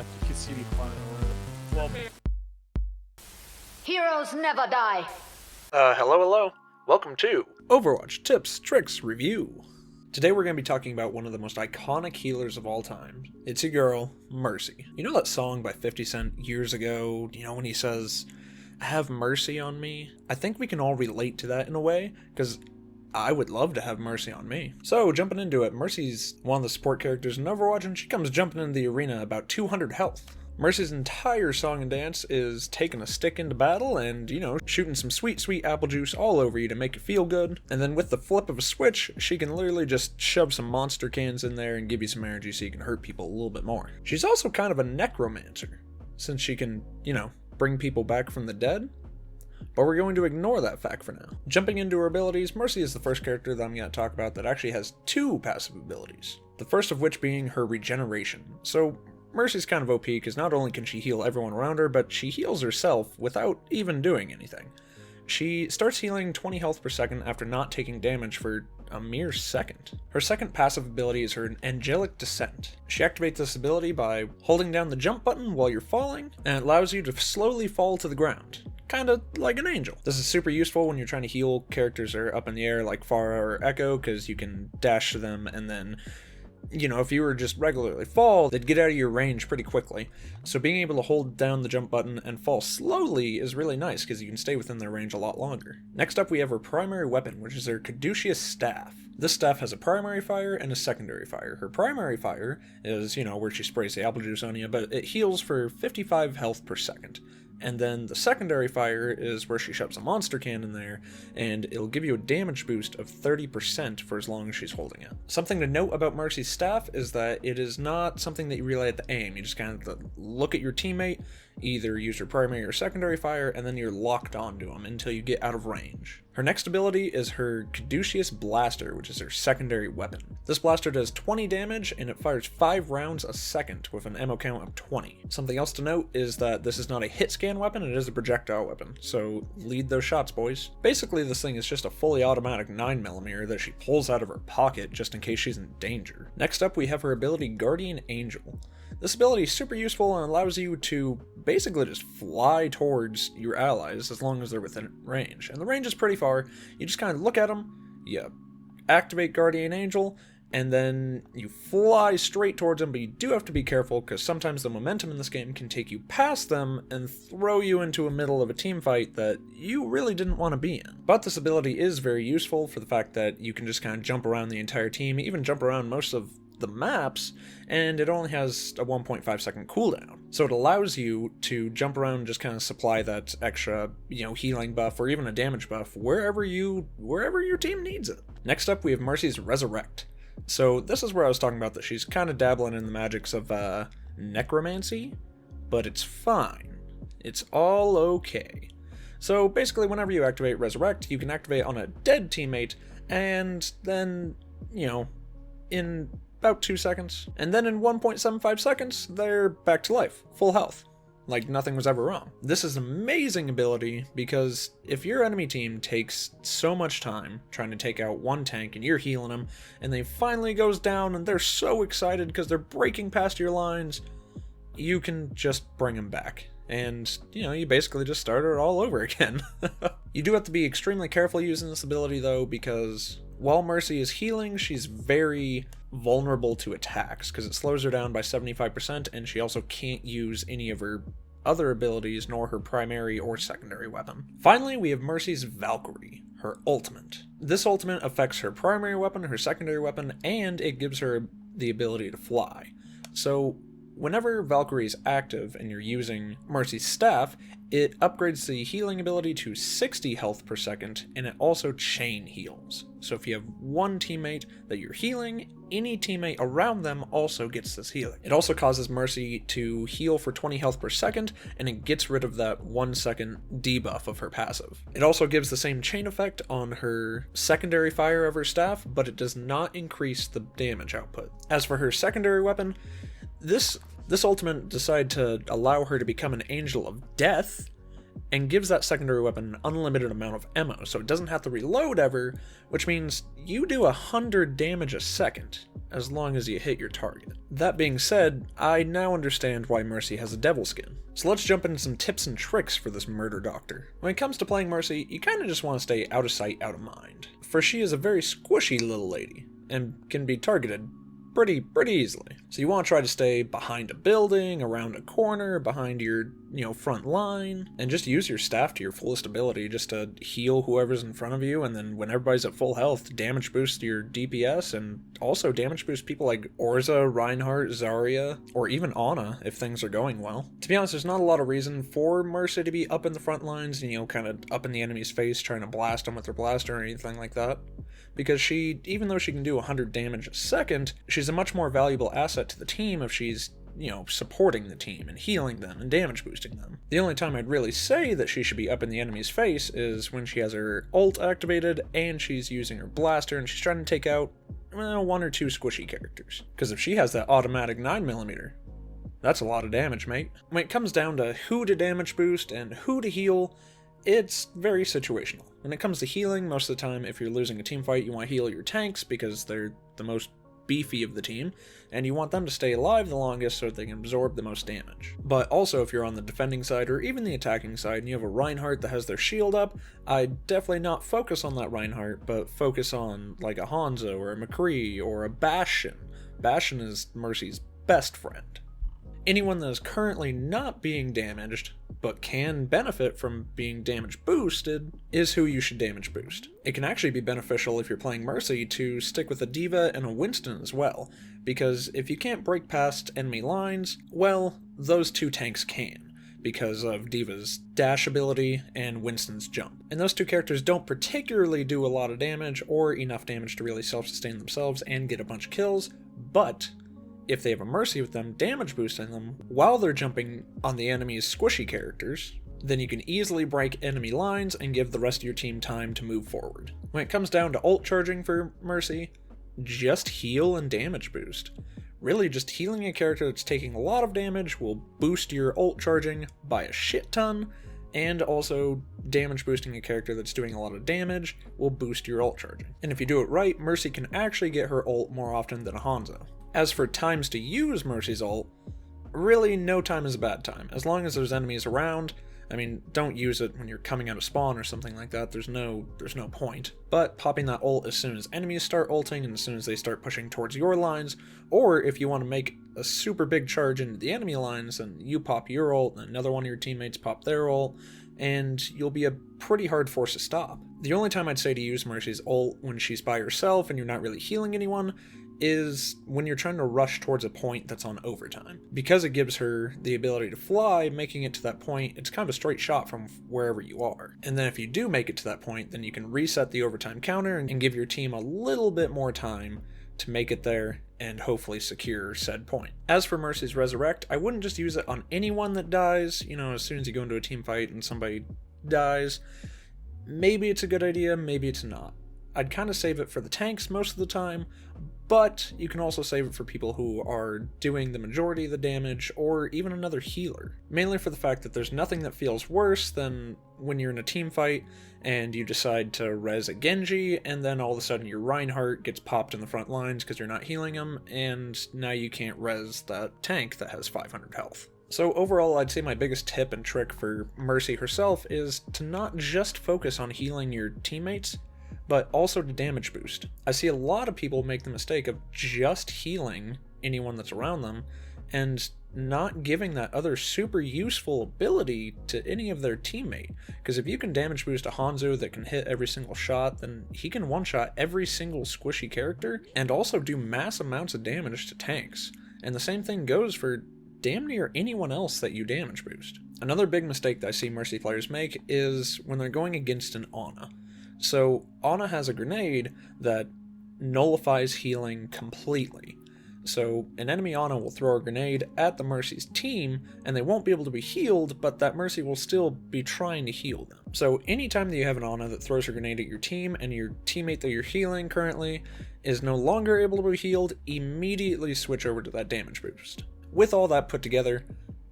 ArcticArthur final. Well, Heroes never die. Hello. Welcome to Overwatch Tips, Tricks, Review. Today we're going to be talking about one of the most iconic healers of all time. It's your girl, Marcy. You know that song by 50 Cent years ago, when he says, "Have mercy on me"? I think we can all relate to that in a way, because I would love to have Marcy on me. So, jumping into it, Marcy's one of the support characters in Overwatch, and she comes jumping into the arena about 200 health. Marcy's entire song and dance is taking a stick into battle and, shooting some sweet apple juice all over you to make you feel good. And then with the flip of a switch, she can literally just shove some monster cans in there and give you some energy so you can hurt people a little bit more. She's also kind of a necromancer, since she can, bring people back from the dead. But we're going to ignore that fact for now. Jumping into her abilities, Marcy is the first character that I'm going to talk about that actually has two passive abilities. The first of which being her regeneration. So Marcy's kind of OP because not only can she heal everyone around her, but she heals herself without even doing anything. She starts healing 20 health per second after not taking damage for a mere second. Her second passive ability is her Angelic Descent. She activates this ability by holding down the jump button while you're falling, and it allows you to slowly fall to the ground. Kinda like an angel. This is super useful when you're trying to heal characters that are up in the air like Pharah or Echo, because you can dash to them and then, if you were just regularly fall, they'd get out of your range pretty quickly. So being able to hold down the jump button and fall slowly is really nice because you can stay within their range a lot longer. Next up we have her primary weapon, which is her Caduceus Staff. This staff has a primary fire and a secondary fire. Her primary fire is, where she sprays the apple juice on you, but it heals for 55 health per second. And then the secondary fire is where she shoves a monster can in there, and it'll give you a damage boost of 30% for as long as she's holding it. Something to note about Marcy's staff is that it is not something that you really have to aim. You just kind of have to look at your teammate, either use your primary or secondary fire, and then you're locked onto them until you get out of range. Her next ability is her Caduceus Blaster, which is her secondary weapon. This blaster does 20 damage, and it fires 5 rounds a second with an ammo count of 20. Something else to note is that this is not a hit scan weapon, it is a projectile weapon, so lead those shots, boys. Basically, this thing is just a fully automatic 9mm that she pulls out of her pocket just in case she's in danger. Next up, we have her ability Guardian Angel. This ability is super useful and allows you to basically just fly towards your allies as long as they're within range. And the range is pretty far. You just kind of look at them, you activate Guardian Angel, and then you fly straight towards them, but you do have to be careful because sometimes the momentum in this game can take you past them and throw you into the middle of a team fight that you really didn't want to be in. But this ability is very useful for the fact that you can just kind of jump around the entire team, even jump around most of the maps, and it only has a 1.5 second cooldown. So it allows you to jump around and just kind of supply that extra, healing buff or even a damage buff wherever your team needs it. Next up, we have Marcy's Resurrect. So this is where I was talking about that she's kind of dabbling in the magics of necromancy, but it's fine. It's all okay. So basically, whenever you activate Resurrect, you can activate on a dead teammate, and then, in about 2 seconds. And then in 1.75 seconds, they're back to life, full health, like nothing was ever wrong. This is an amazing ability because if your enemy team takes so much time trying to take out one tank and you're healing them, and they finally goes down and they're so excited because they're breaking past your lines, you can just bring them back. And, you basically just start it all over again. You do have to be extremely careful using this ability though, because while Marcy is healing, she's very vulnerable to attacks because it slows her down by 75%, and she also can't use any of her other abilities nor her primary or secondary weapon. Finally, we have Marcy's Valkyrie, her ultimate. This ultimate affects her primary weapon, her secondary weapon, and it gives her the ability to fly. So whenever Valkyrie is active and you're using Marcy's staff, it upgrades the healing ability to 60 health per second, and it also chain heals. So if you have one teammate that you're healing, any teammate around them also gets this healing. It also causes Marcy to heal for 20 health per second, and it gets rid of that 1 second debuff of her passive. It also gives the same chain effect on her secondary fire of her staff, but it does not increase the damage output. As for her secondary weapon, this ultimate decided to allow her to become an Angel of Death, and gives that secondary weapon an unlimited amount of ammo, so it doesn't have to reload ever, which means you do 100 damage a second as long as you hit your target. That being said, I now understand why Marcy has a devil skin. So let's jump into some tips and tricks for this murder doctor. When it comes to playing Marcy, you kinda just want to stay out of sight, out of mind. For she is a very squishy little lady, and can be targeted pretty easily. So you want to try to stay behind a building, around a corner, behind your, front line, and just use your staff to your fullest ability just to heal whoever's in front of you, and then when everybody's at full health, damage boost your DPS, and also damage boost people like Orza, Reinhardt, Zarya, or even Ana if things are going well. To be honest, there's not a lot of reason for Marcy to be up in the front lines, kind of up in the enemy's face trying to blast them with her blaster or anything like that. Because she, even though she can do 100 damage a second, she's a much more valuable asset to the team if she's, supporting the team and healing them and damage boosting them. The only time I'd really say that she should be up in the enemy's face is when she has her ult activated and she's using her blaster and she's trying to take out, one or two squishy characters. Because if she has that automatic 9mm, that's a lot of damage, mate. When it comes down to who to damage boost and who to heal, it's very situational. When it comes to healing, most of the time, if you're losing a team fight, you want to heal your tanks because they're the most beefy of the team, and you want them to stay alive the longest so that they can absorb the most damage. But also, if you're on the defending side or even the attacking side and you have a Reinhardt that has their shield up, I'd definitely not focus on that Reinhardt, but focus on like a Hanzo or a McCree or a Bastion. Bastion is Marcy's best friend. Anyone that is currently not being damaged, but can benefit from being damage boosted, is who you should damage boost. It can actually be beneficial if you're playing Marcy to stick with a D.Va and a Winston as well, because if you can't break past enemy lines, well, those two tanks can, because of D.Va's dash ability and Winston's jump. And those two characters don't particularly do a lot of damage, or enough damage to really self-sustain themselves and get a bunch of kills, but if they have a Marcy with them, damage boosting them while they're jumping on the enemy's squishy characters, then you can easily break enemy lines and give the rest of your team time to move forward. When it comes down to ult charging for Marcy, just heal and damage boost. Really, just healing a character that's taking a lot of damage will boost your ult charging by a shit ton, and also damage boosting a character that's doing a lot of damage will boost your ult charging. And if you do it right, Marcy can actually get her ult more often than a Hanzo. As for times to use Marcy's ult, really no time is a bad time. As long as there's enemies around, don't use it when you're coming out of spawn or something like that, there's no point. But popping that ult as soon as enemies start ulting and as soon as they start pushing towards your lines, or if you want to make a super big charge into the enemy lines, and you pop your ult and another one of your teammates pop their ult, and you'll be a pretty hard force to stop. The only time I'd say to use Marcy's ult when she's by herself and you're not really healing anyone is when you're trying to rush towards a point that's on overtime. Because it gives her the ability to fly, making it to that point, it's kind of a straight shot from wherever you are. And then if you do make it to that point, then you can reset the overtime counter and give your team a little bit more time to make it there and hopefully secure said point. As for Marcy's Resurrect, I wouldn't just use it on anyone that dies. As soon as you go into a team fight and somebody dies, maybe it's a good idea, maybe it's not. I'd kind of save it for the tanks most of the time, but you can also save it for people who are doing the majority of the damage, or even another healer. Mainly for the fact that there's nothing that feels worse than when you're in a team fight and you decide to res a Genji, and then all of a sudden your Reinhardt gets popped in the front lines because you're not healing him, and now you can't res that tank that has 500 health. So overall, I'd say my biggest tip and trick for Marcy herself is to not just focus on healing your teammates, but also to damage boost. I see a lot of people make the mistake of just healing anyone that's around them and not giving that other super useful ability to any of their teammate. Because if you can damage boost a Hanzo that can hit every single shot, then he can one-shot every single squishy character and also do mass amounts of damage to tanks. And the same thing goes for damn near anyone else that you damage boost. Another big mistake that I see Marcy players make is when they're going against an Ana. So Ana has a grenade that nullifies healing completely. So an enemy Ana will throw a grenade at the Marcy's team, and they won't be able to be healed, but that Marcy will still be trying to heal them. So anytime that you have an Ana that throws a grenade at your team, and your teammate that you're healing currently is no longer able to be healed, immediately switch over to that damage boost. With all that put together,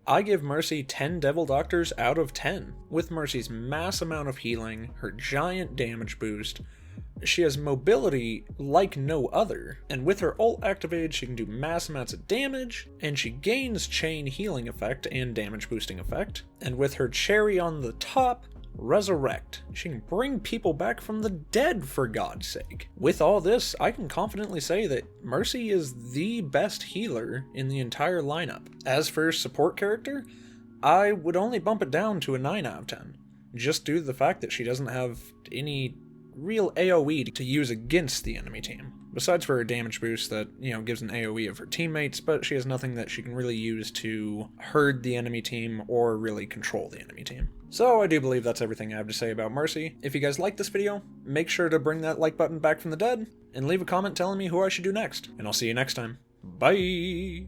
I give Marcy 10 Devil Doctors out of 10. With Marcy's mass amount of healing, her giant damage boost, She has mobility like no other, and with her ult activated she can do mass amounts of damage, and she gains chain healing effect and damage boosting effect, and with her cherry on the top, Resurrect. She can bring people back from the dead, for God's sake. With all this, I can confidently say that Marcy is the best healer in the entire lineup. As for support character, I would only bump it down to a 9 out of 10, just due to the fact that she doesn't have any real AoE to use against the enemy team. Besides for her damage boost that, gives an AoE of her teammates, but she has nothing that she can really use to herd the enemy team or really control the enemy team. So I do believe that's everything I have to say about Marcy. If you guys like this video, make sure to bring that like button back from the dead, and leave a comment telling me who I should do next. And I'll see you next time. Bye!